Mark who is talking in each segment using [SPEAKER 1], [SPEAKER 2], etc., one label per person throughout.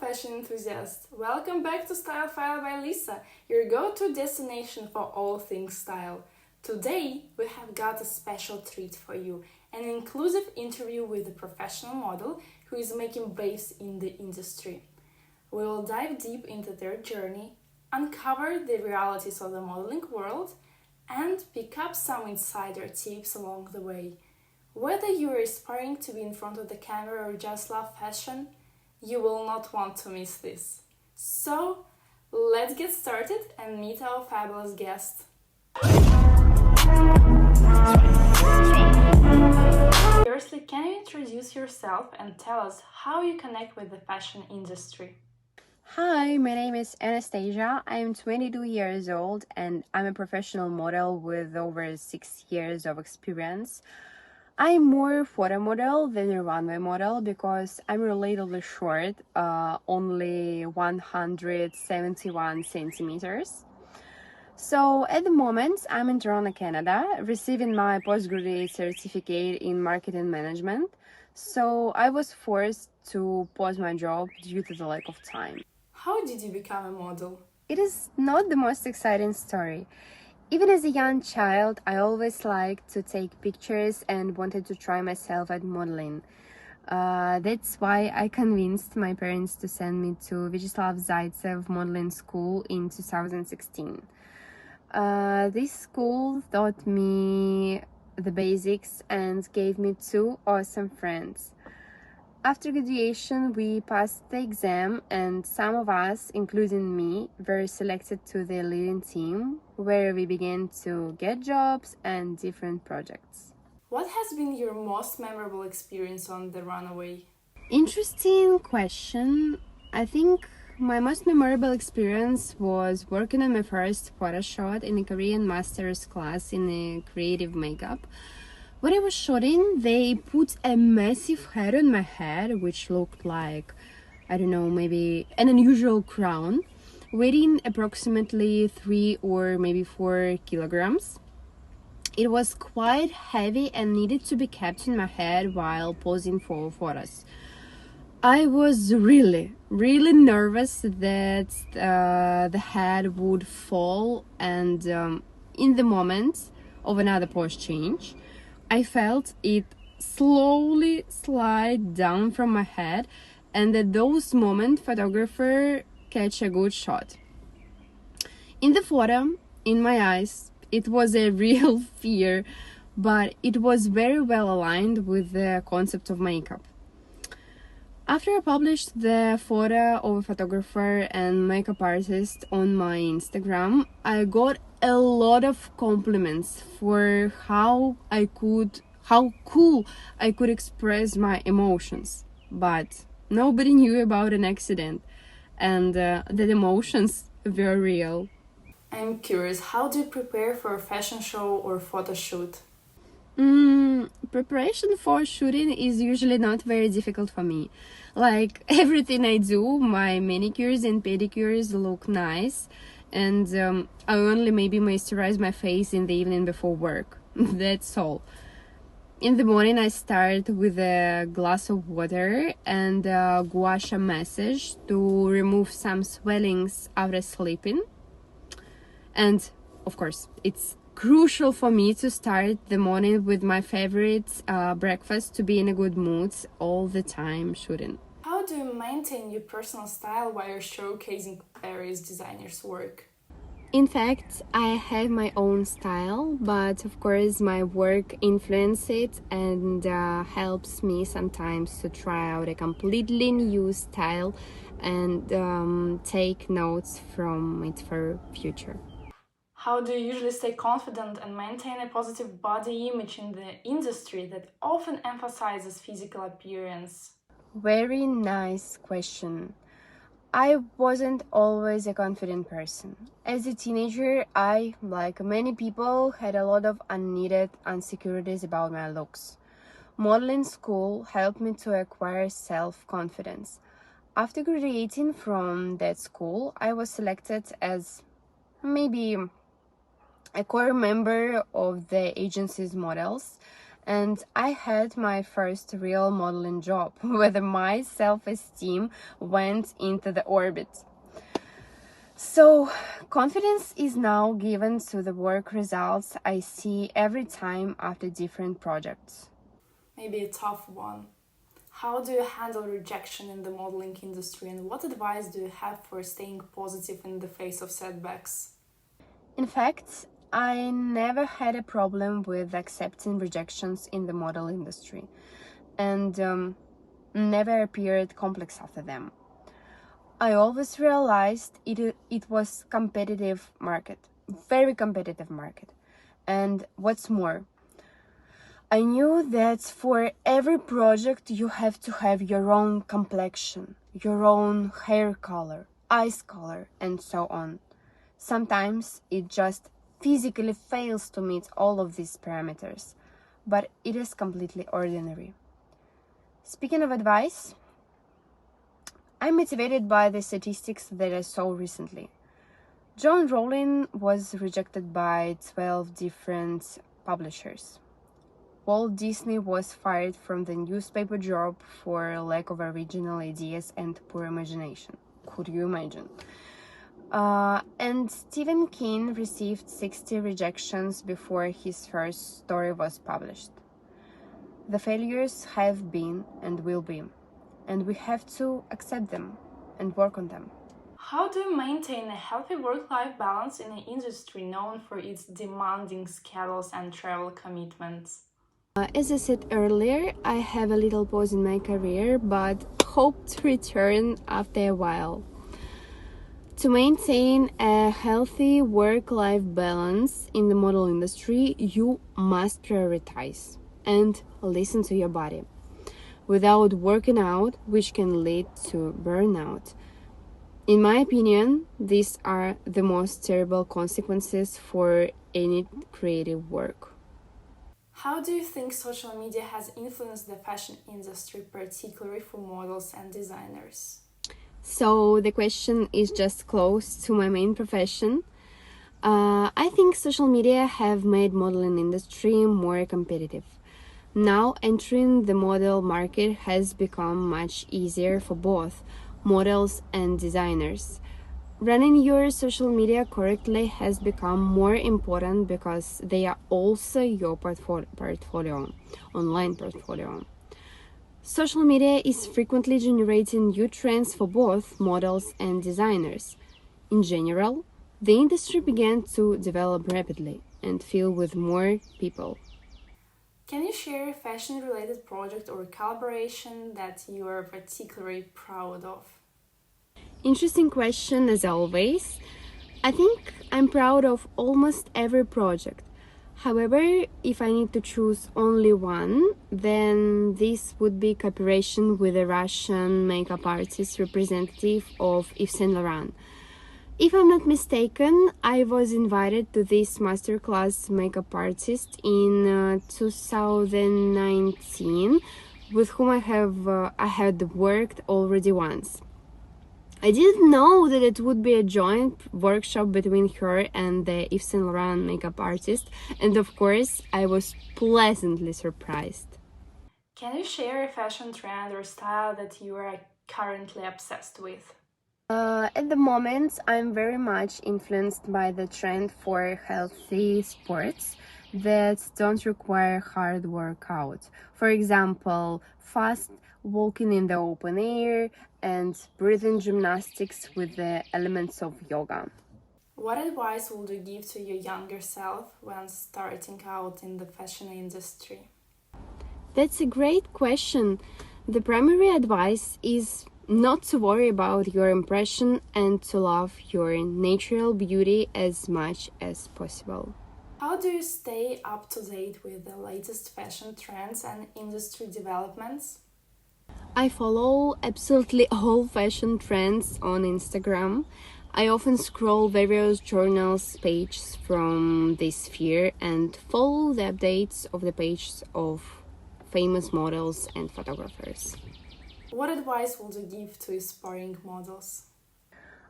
[SPEAKER 1] fashion enthusiasts! Welcome back to Style File by Lisa, your go-to destination for all things style. Today, we have got a special treat for you, an inclusive interview with a professional model who is making waves in the industry. We will dive deep into their journey, uncover the realities of the modeling world, and pick up some insider tips along the way. Whether you are aspiring to be in front of the camera or just love fashion, you will not want to miss this. So, let's get started and meet our fabulous guest. Firstly, can you introduce yourself and tell us how you connect with the fashion industry?
[SPEAKER 2] Hi, my name is Anastasia. I'm 22 years old and I'm a professional model with over 6 years of experience. I'm more photo model than a runway model because I'm relatively short, only 171 centimeters. So at the moment, I'm in Toronto, Canada, receiving my postgraduate certificate in marketing management. So I was forced to pause my job due to the lack of time.
[SPEAKER 1] How did you become a model?
[SPEAKER 2] It is not the most exciting story. Even as a young child, I always liked to take pictures and wanted to try myself at modeling. That's why I convinced my parents to send me to Vyacheslav Zaitsev modeling school in 2016. This school taught me the basics and gave me two awesome friends. After graduation, we passed the exam and some of us, including me, were selected to the leading team where we began to get jobs and different projects.
[SPEAKER 1] What has been your most memorable experience on the runway?
[SPEAKER 2] Interesting question. I think my most memorable experience was working on my first photo shot in a Korean master's class in a creative makeup. When I was shooting, they put a massive hat on my head, which looked like, I don't know, maybe an unusual crown, weighing approximately 3 or maybe 4 kilograms. It was quite heavy and needed to be kept in my head while posing for photos. I was really nervous that the head would fall, and in the moment of another pose change, I felt it slowly slide down from my head, and at those moments, photographer catch a good shot. In the photo, in my eyes, it was a real fear, but it was very well aligned with the concept of makeup. After I published the photo of a photographer and makeup artist on my Instagram, I got a lot of compliments for how cool I could express my emotions. But nobody knew about an accident and that emotions were real.
[SPEAKER 1] I'm curious, how do you prepare for a fashion show or photo shoot?
[SPEAKER 2] Preparation for shooting is usually not very difficult for me. Like everything I do, my manicures and pedicures look nice, and I only maybe moisturize my face in the evening before work. That's all. In the morning, I start with a glass of water and a gua sha massage to remove some swellings after sleeping. And of course, it's crucial for me to start the morning with my favorite breakfast to be in a good mood all the time shooting.
[SPEAKER 1] How do you maintain your personal style while you're showcasing various designers' work?
[SPEAKER 2] In fact, I have my own style, but of course my work influences it and helps me sometimes to try out a completely new style and take notes from it for future.
[SPEAKER 1] How do you usually stay confident and maintain a positive body image in the industry that often emphasizes physical appearance?
[SPEAKER 2] Very nice question. I wasn't always a confident person. As a teenager, I, like many people, had a lot of unneeded insecurities about my looks. Modeling school helped me to acquire self-confidence. After graduating from that school, I was selected as maybe a core member of the agency's models, and I had my first real modeling job, where my self-esteem went into the orbit. So, confidence is now given to the work results I see every time after different projects.
[SPEAKER 1] Maybe a tough one. How do you handle rejection in the modeling industry, and what advice do you have for staying positive in the face of setbacks?
[SPEAKER 2] In fact, I never had a problem with accepting rejections in the model industry, and never appeared complex after them. I always realized it was competitive market, very competitive market. And what's more, I knew that for every project you have to have your own complexion, your own hair color, eyes color, and so on. Sometimes it just physically fails to meet all of these parameters, but it is completely ordinary. Speaking of advice, I'm motivated by the statistics that I saw recently. John Rowling was rejected by 12 different publishers. Walt Disney was fired from the newspaper job for lack of original ideas and poor imagination. Could you imagine? And Stephen King received 60 rejections before his first story was published. The failures have been and will be, and we have to accept them and work on them.
[SPEAKER 1] How do you maintain a healthy work-life balance in an industry known for its demanding schedules and travel commitments?
[SPEAKER 2] As I said earlier, I have a little pause in my career, but hope to return after a while. To maintain a healthy work-life balance in the model industry, you must prioritize and listen to your body without working out, which can lead to burnout. In my opinion, these are the most terrible consequences for any creative work.
[SPEAKER 1] How do you think social media has influenced the fashion industry, particularly for models and designers?
[SPEAKER 2] So the question is just close to my main profession. I think social media have made modeling industry more competitive. Now entering the model market has become much easier for both models and designers. Running your social media correctly has become more important because they are also your portfolio, online portfolio. Social media is frequently generating new trends for both models and designers. In general, the industry began to develop rapidly and fill with more people.
[SPEAKER 1] Can you share a fashion-related project or collaboration that you are particularly proud of?
[SPEAKER 2] Interesting question as always. I think I'm proud of almost every project. However, if I need to choose only one, then this would be cooperation with a Russian makeup artist representative of Yves Saint Laurent. If I'm not mistaken, I was invited to this masterclass makeup artist in 2019, with whom I had worked already once. I didn't know that it would be a joint workshop between her and the Yves Saint Laurent makeup artist, and of course, I was pleasantly surprised.
[SPEAKER 1] Can you share a fashion trend or style that you are currently obsessed with?
[SPEAKER 2] At the moment, I'm very much influenced by the trend for healthy sports that don't require hard workout. For example, fast walking in the open air and breathing gymnastics with the elements of yoga.
[SPEAKER 1] What advice would you give to your younger self when starting out in the fashion industry?
[SPEAKER 2] That's a great question. The primary advice is not to worry about your impression and to love your natural beauty as much as possible.
[SPEAKER 1] How do you stay up to date with the latest fashion trends and industry developments?
[SPEAKER 2] I follow absolutely all fashion trends on Instagram. I often scroll various journals pages from this sphere and follow the updates of the pages of famous models and photographers.
[SPEAKER 1] What advice would you give to aspiring models?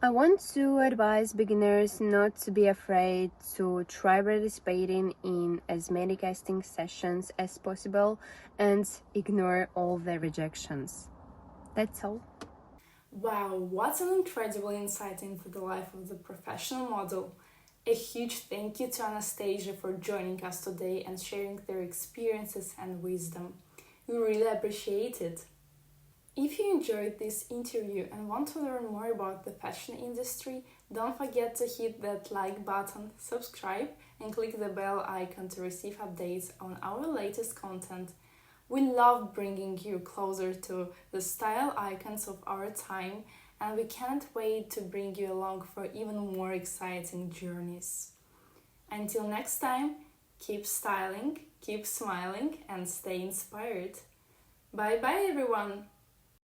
[SPEAKER 2] I want to advise beginners not to be afraid to try participating in as many casting sessions as possible and ignore all the rejections. That's all.
[SPEAKER 1] Wow, what an incredible insight into the life of the professional model. A huge thank you to Anastasia for joining us today and sharing their experiences and wisdom. We really appreciate it. If you enjoyed this interview and want to learn more about the fashion industry, don't forget to hit that like button, subscribe, and click the bell icon to receive updates on our latest content. We love bringing you closer to the style icons of our time, and we can't wait to bring you along for even more exciting journeys. Until next time, keep styling, keep smiling, and stay inspired. Bye bye, everyone!